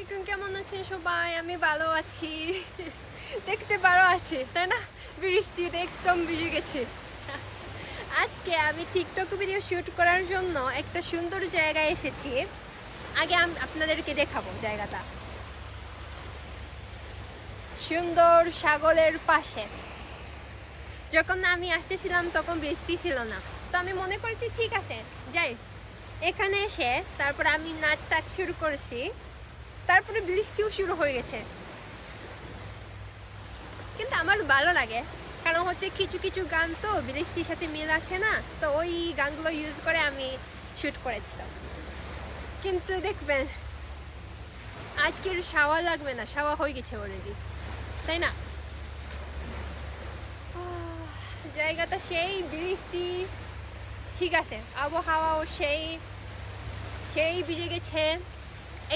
আলাইকুম, কেমন আছেন সবাই? আমি ভালো আছি। দেখতে ভালো আছে তাই না? বৃষ্টিতে একদম ভিজে গেছে। আজকে আমি টিকটক ভিডিও শুট করার জন্য একটা সুন্দর জায়গায় এসেছি। আগে আমি আপনাদেরকে দেখাবো জায়গাটা। সুন্দর সাগরের পাশে। যখন আমি আসতেছিলাম তখন বৃষ্টি ছিল না, তো আমি মনে করেছি ঠিক আছে যাই। এখানে এসে তারপর আমি নাচ টাচ শুরু করেছি, তারপরে বৃষ্টিও শুরু হয়ে গেছে। কিন্তু আমার ভালো লাগে, কারণ হচ্ছে কিছু কিছু গান তো বৃষ্টির সাথে মিল আছে না, তো ওই গানগুলো ইউজ করে আমি শ্যুট করেছিলাম। কিন্তু দেখবেন আজকের শাওয়া লাগবে না, শাওয়া হয়ে গেছে অলরেডি, তাই না? জায়গাটা সেই, বৃষ্টি ঠিক আছে, আবহাওয়াও সেই সেই ভিজে গেছে।